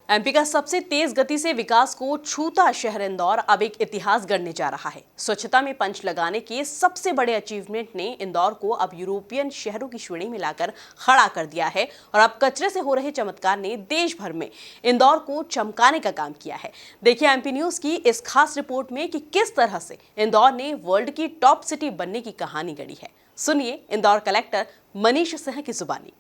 MP का सबसे तेज गति से विकास को छूता शहर इंदौर अब एक इतिहास गढ़ने जा रहा है। स्वच्छता में पंच लगाने के सबसे बड़े अचीवमेंट ने इंदौर को अब यूरोपियन शहरों की श्रेणी में लाकर खड़ा कर दिया है और अब कचरे से हो रहे चमत्कार ने देश भर में इंदौर को चमकाने का काम किया है। देखिए एमपी न्यूज की इस खास रिपोर्ट में कि किस तरह से इंदौर ने वर्ल्ड की टॉप सिटी बनने की कहानी गढ़ी है। सुनिए इंदौर कलेक्टर मनीष सिंह की जुबानी।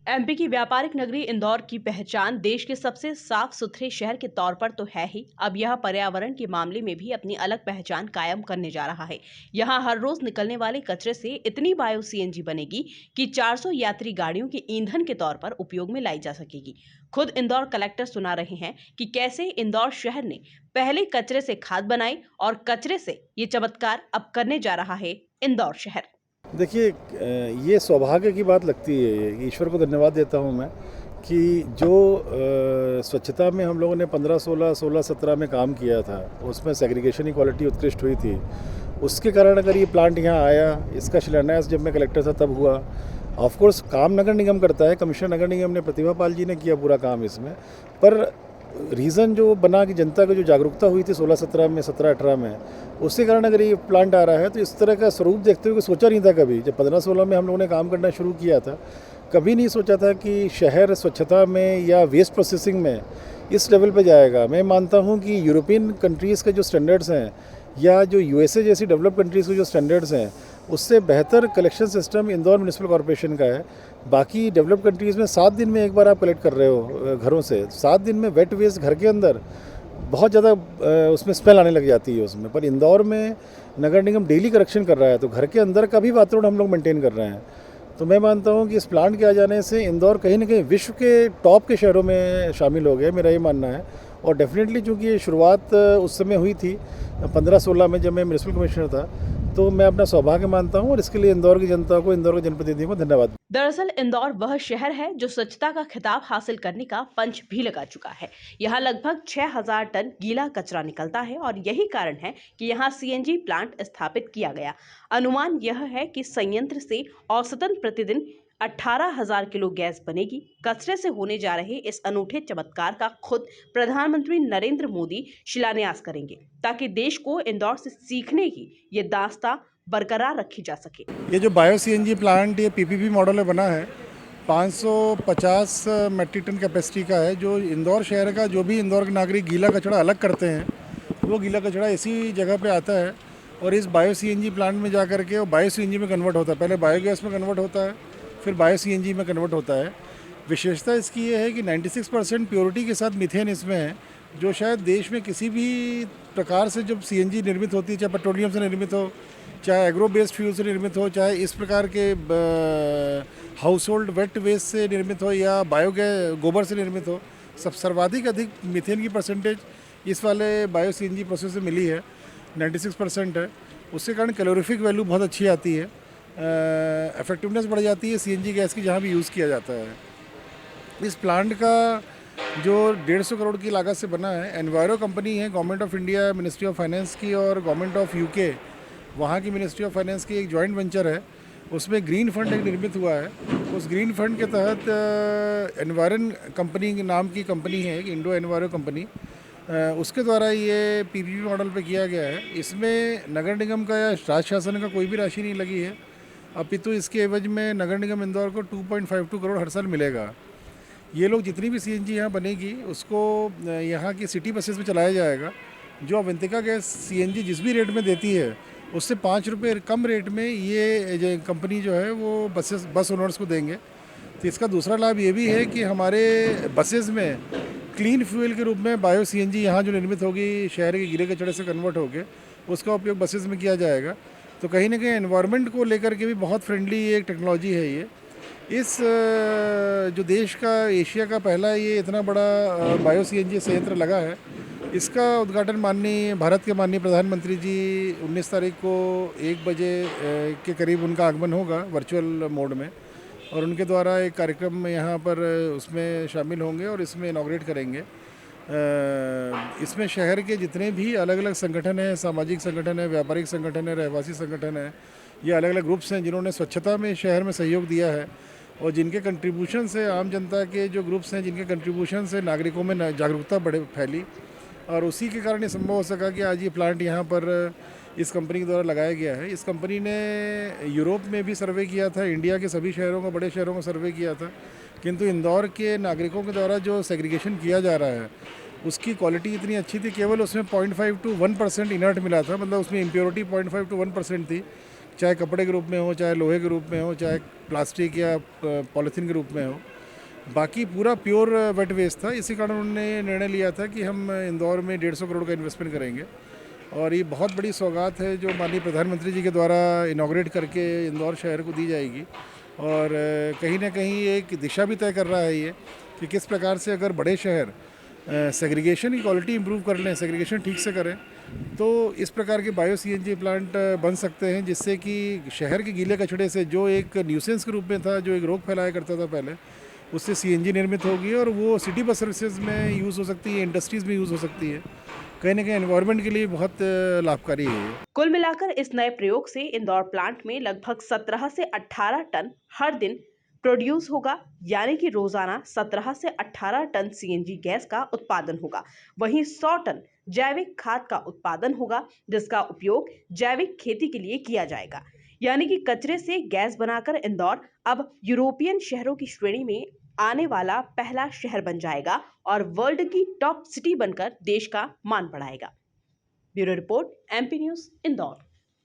एमपी की व्यापारिक नगरी इंदौर की पहचान देश के सबसे साफ सुथरे शहर के तौर पर तो है ही, अब यह पर्यावरण के मामले में भी अपनी अलग पहचान कायम करने जा रहा है। यहां हर रोज निकलने वाले कचरे से इतनी बायो सीएनजी बनेगी कि 400 यात्री गाड़ियों के ईंधन के तौर पर उपयोग में लाई जा सकेगी। खुद इंदौर कलेक्टर सुना रहे हैं कि कैसे इंदौर शहर ने पहले कचरे से खाद बनाई और कचरे से ये चमत्कार अब करने जा रहा है इंदौर शहर। देखिए, ये सौभाग्य की बात लगती है। ईश्वर को धन्यवाद देता हूँ मैं कि जो स्वच्छता में हम लोगों ने 15-16, 16-17 में काम किया था, उसमें सेग्रीगेशन की क्वालिटी उत्कृष्ट हुई थी। उसके कारण अगर ये प्लांट यहाँ आया, इसका शिलान्यास जब मैं कलेक्टर था तब हुआ। ऑफ कोर्स काम नगर निगम करता है, कमिश्नर नगर निगम ने प्रतिभा पाल जी ने किया पूरा काम इसमें, पर रीज़न जो बना कि जनता को जो जागरूकता हुई थी 16-17 में, 17-18 में, उसके कारण अगर ये प्लांट आ रहा है तो इस तरह का स्वरूप देखते हुए सोचा नहीं था कभी। जब 15-16 में हम लोगों ने काम करना शुरू किया था, कभी नहीं सोचा था कि शहर स्वच्छता में या वेस्ट प्रोसेसिंग में इस लेवल पे जाएगा। मैं मानता हूँ कि यूरोपियन कंट्रीज़ के जो स्टैंडर्ड्स हैं या जो यूएसए जैसी डेवलप कंट्रीज़ के जो स्टैंडर्ड्स हैं, उससे बेहतर collection system Indore municipal corporation का है। बाकी डेवलप कंट्रीज़ में 7 दिन में एक बार आप कलेक्ट कर रहे हो घरों से। 7 दिन में वेट वेस्ट घर के अंदर बहुत ज़्यादा उसमें स्मेल आने लग जाती है उसमें, पर इंदौर में नगर निगम डेली करेक्शन कर रहा है, तो घर के अंदर का भी वातावरण हम लोग मेंटेन कर रहे हैं। तो मैं मानता हूँ कि इस प्लांट के आ जाने से इंदौर कहीं ना कहीं विश्व के टॉप के शहरों में शामिल हो गया, मेरा ये मानना है। और डेफिनेटली चूँकि ये शुरुआत उस समय हुई थी 15-16 में, जब मैं म्यूनिसिपल कमिश्नर था, तो मैं अपना सौभाग्य मानता हूँ और इसके लिए इंदौर की जनता को, इंदौर के जनप्रतिनिधियों को धन्यवाद। दरअसल इंदौर वह शहर है जो स्वच्छता का खिताब हासिल करने का पंच भी लगा चुका है। यहाँ लगभग 6000 टन गीला कचरा निकलता है और यही कारण है कि यहाँ सीएनजी प्लांट स्थापित किया गया। अनुमान यह है कि संयंत्र से औसतन प्रतिदिन 18,000 किलो गैस बनेगी। कचरे से होने जा रहे इस अनूठे चमत्कार का खुद प्रधानमंत्री नरेंद्र मोदी शिलान्यास करेंगे, ताकि देश को इंदौर से सीखने की ये दास्तां बरकरार रखी जा सके। ये जो बायो सीएनजी प्लांट ये पीपीपी मॉडल में बना है, 550 मेट्रिक टन कैपेसिटी का है। जो इंदौर शहर का जो भी इंदौर के नागरिक गीला कचरा अलग करते हैं, वो गीला कचरा इसी जगह पे आता है और इस बायो सीएनजी प्लांट में जा कर के वो बायो सीएनजी में कन्वर्ट होता है। पहले बायोगैस में कन्वर्ट होता है, फिर बायो सीएनजी में कन्वर्ट होता है। विशेषता इसकी ये है कि 96% प्योरिटी के साथ मीथेन इसमें है, जो शायद देश में किसी भी प्रकार से जब सीएनजी निर्मित होती है, चाहे पेट्रोलियम से निर्मित हो, चाहे एग्रो बेस्ड फ्यूल से निर्मित हो, चाहे इस प्रकार के हाउस होल्ड वेट वेस्ट से निर्मित हो या बायोगैस गोबर से निर्मित हो, सब सर्वाधिक अधिक मीथेन की परसेंटेज इस वाले बायो सीएनजी प्रोसेस से मिली है, 96% है। उसके कारण कैलोरीफिक वैल्यू बहुत अच्छी आती है, इफेक्टिवनेस बढ़ जाती है सीएनजी गैस की जहाँ भी यूज़ किया जाता है। इस प्लांट का जो 150 करोड़ की लागत से बना है, एनवायरो कंपनी है, government of India, ministry of finance की और गवर्नमेंट ऑफ यूके, वहाँ की मिनिस्ट्री ऑफ फाइनेंस की एक जॉइंट वेंचर है। उसमें ग्रीन फंड एक निर्मित हुआ है। उस ग्रीन फंड के तहत एनवायरन कंपनी के नाम की कंपनी है, एक इंडो एनवायरो कंपनी, उसके द्वारा ये पीपीपी मॉडल पे किया गया है। इसमें नगर निगम का या राज्य शासन का कोई भी राशि नहीं लगी है, अपितु इसके एवज में नगर निगम इंदौर को 2.52 करोड़ हर साल मिलेगा। ये लोग जितनी भी सीएनजी यहाँ बनेगी उसको यहाँ की सिटी बसेस में चलाया जाएगा। जो अवंतिका गैस सीएनजी जिस भी रेट में देती है, उससे 5 रुपये कम रेट में ये कंपनी जो है वो बस ओनर्स को देंगे। तो इसका दूसरा लाभ ये भी है कि हमारे बसेज़ में क्लीन फ्यूल के रूप में बायो सीएनजी यहाँ जो निर्मित होगी शहर के गीले कचरे से कन्वर्ट होकर उसका उपयोग बसेस में किया जाएगा। तो कहीं ना कहीं एनवायरनमेंट को लेकर के भी बहुत फ्रेंडली एक टेक्नोलॉजी है ये। इस जो देश का एशिया का पहला ये इतना बड़ा बायो सीएनजी संयंत्र लगा है, इसका उद्घाटन भारत के माननीय प्रधानमंत्री जी 19 तारीख को 1 बजे के करीब उनका आगमन होगा वर्चुअल मोड में, और उनके द्वारा एक कार्यक्रम यहाँ पर उसमें शामिल होंगे और इसमें इनॉग्रेट करेंगे। इसमें शहर के जितने भी अलग अलग संगठन हैं, सामाजिक संगठन है, व्यापारिक संगठन है, रहवासी संगठन है, ये अलग अलग ग्रुप्स हैं जिन्होंने स्वच्छता में शहर में सहयोग दिया है, और जिनके कंट्रीब्यूशन से आम जनता के जो ग्रुप्स हैं जिनके कंट्रीब्यूशन से नागरिकों में जागरूकता फैली, और उसी के कारण ये संभव हो सका कि आज ये प्लांट यहाँ पर इस कंपनी के द्वारा लगाया गया है। इस कंपनी ने यूरोप में भी सर्वे किया था, इंडिया के सभी शहरों को, बड़े शहरों को सर्वे किया था, किंतु इंदौर के नागरिकों के द्वारा जो सेग्रीगेशन किया जा रहा है उसकी क्वालिटी इतनी अच्छी थी, केवल उसमें 0.5 to 1% इनर्ट मिला था, मतलब उसमें इम्प्योरिटी 0.5 to 1% थी, चाहे कपड़े के रूप में हो, चाहे लोहे के रूप में हो, चाहे प्लास्टिक या पॉलीथीन के रूप में हो, बाकी पूरा प्योर वेट वेस्ट था। इसी कारण उन्होंने निर्णय लिया था कि हम इंदौर में 150 करोड़ का इन्वेस्टमेंट करेंगे, और ये बहुत बड़ी सौगात है जो माननीय प्रधानमंत्री जी के द्वारा इनॉग्रेट करके इंदौर शहर को दी जाएगी, और कहीं ना कहीं एक दिशा भी तय कर रहा है ये कि किस प्रकार से अगर बड़े शहर सेग्रीगेशन की क्वालिटी इंप्रूव कर लें, सेग्रीगेशन ठीक से करें, तो इस प्रकार के बायो सीएनजी प्लांट बन सकते हैं, जिससे कि शहर के गीले कचड़े से जो एक न्यूसेंस के रूप में था, जो एक रोग फैलाया करता था पहले, उससे सीएनजी निर्मित होगी और वो सिटी बस सर्विसेज में यूज़ हो सकती है, इंडस्ट्रीज़ में यूज़ हो सकती है। कहीं ना कहीं एनवायरनमेंट के लिए बहुत लाभकारी है ये। कुल मिलाकर इस नए प्रयोग से इंदौर प्लांट में लगभग 17 से 18 टन हर दिन प्रोड्यूस होगा, यानी कि रोजाना 17 से 18 टन सीएनजी गैस का उत्पादन होगा। वहीं 100 टन जैविक खाद का उत्पादन होगा, जिसका उपयोग जैविक खेती के लिए किया जाएगा। यानी कि कचरे से गैस बनाकर इंदौर अब यूरोपियन शहरों की श्रेणी में आने वाला पहला शहर बन जाएगा और वर्ल्ड की टॉप सिटी बनकर देश का मान बढ़ाएगा। Bureau report, MP news, Indore.